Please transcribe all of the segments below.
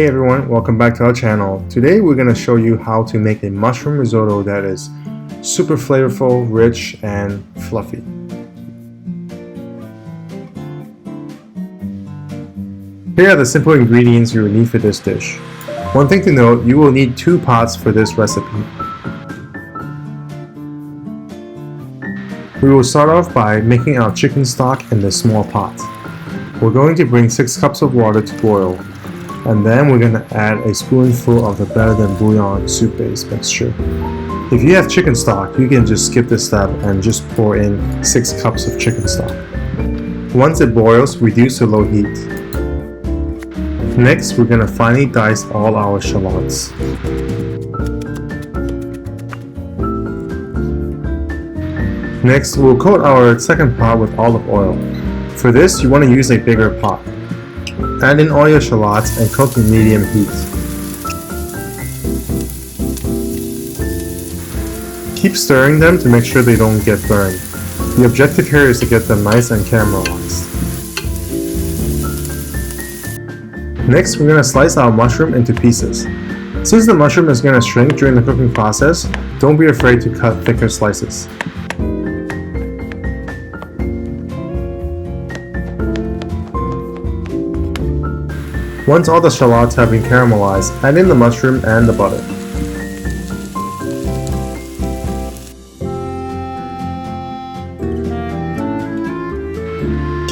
Hey everyone, welcome back to our channel. Today we're going to show you how to make a mushroom risotto that is super flavorful, rich, and fluffy. Here are the simple ingredients you will need for this dish. One thing to note, you will need 2 pots for this recipe. We will start off by making our chicken stock in the small pot. We're going to bring 6 cups of water to boil. And then we're going to add a spoonful of the better than bouillon soup base mixture. If you have chicken stock, you can just skip this step and just pour in 6 cups of chicken stock. Once it boils, reduce to low heat. Next, we're going to finely dice all our shallots. Next, we'll coat our second pot with olive oil. For this, you want to use a bigger pot. Add in all your shallots and cook in medium heat. Keep stirring them to make sure they don't get burned. The objective here is to get them nice and caramelized. Next, we're going to slice our mushroom into pieces. Since the mushroom is going to shrink during the cooking process, don't be afraid to cut thicker slices. Once all the shallots have been caramelized, add in the mushroom and the butter.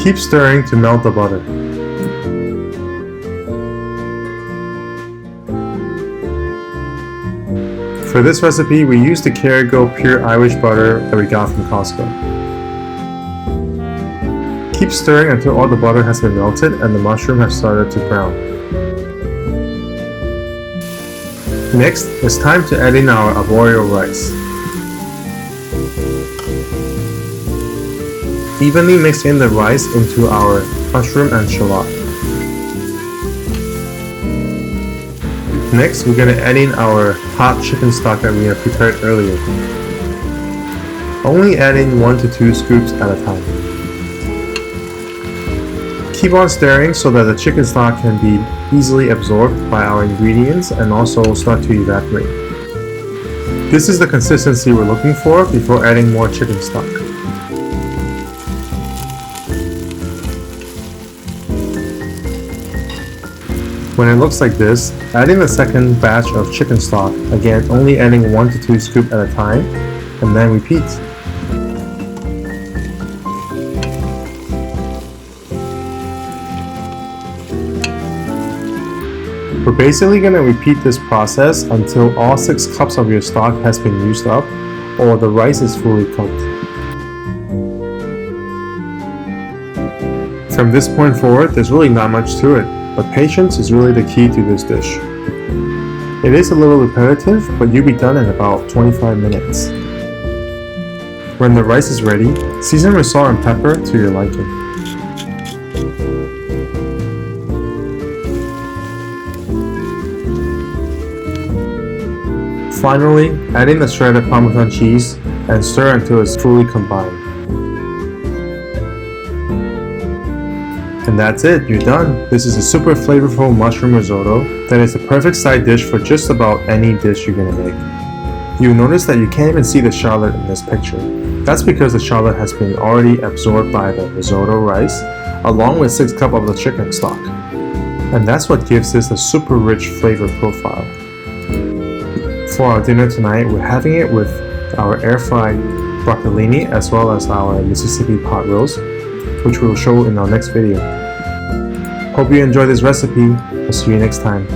Keep stirring to melt the butter. For this recipe, we used the Carrigo pure Irish butter that we got from Costco. Keep stirring until all the butter has been melted and the mushroom has started to brown. Next, it's time to add in our arborio rice. Evenly mix in the rice into our mushroom and shallot. Next, we're going to add in our hot chicken stock that we have prepared earlier. Only add in 1 to 2 scoops at a time. Keep on stirring so that the chicken stock can be easily absorbed by our ingredients and also start to evaporate. This is the consistency we're looking for before adding more chicken stock. When it looks like this, add in the second batch of chicken stock, again only adding 1 to 2 scoops at a time, and then repeat. We're basically going to repeat this process until all 6 cups of your stock has been used up or the rice is fully cooked. From this point forward, there's really not much to it, but patience is really the key to this dish. It is a little repetitive, but you'll be done in about 25 minutes. When the rice is ready, season with salt and pepper to your liking. Finally, add in the shredded parmesan cheese and stir until it's fully combined. And that's it, you're done. This is a super flavorful mushroom risotto that is the perfect side dish for just about any dish you're gonna make. You'll notice that you can't even see the shallot in this picture. That's because the shallot has been already absorbed by the risotto rice along with 6 cups of the chicken stock. And that's what gives this a super rich flavor profile. For our dinner tonight, we're having it with our air-fried broccolini as well as our Mississippi pot roast, which we'll show in our next video. Hope you enjoyed this recipe. I'll see you next time.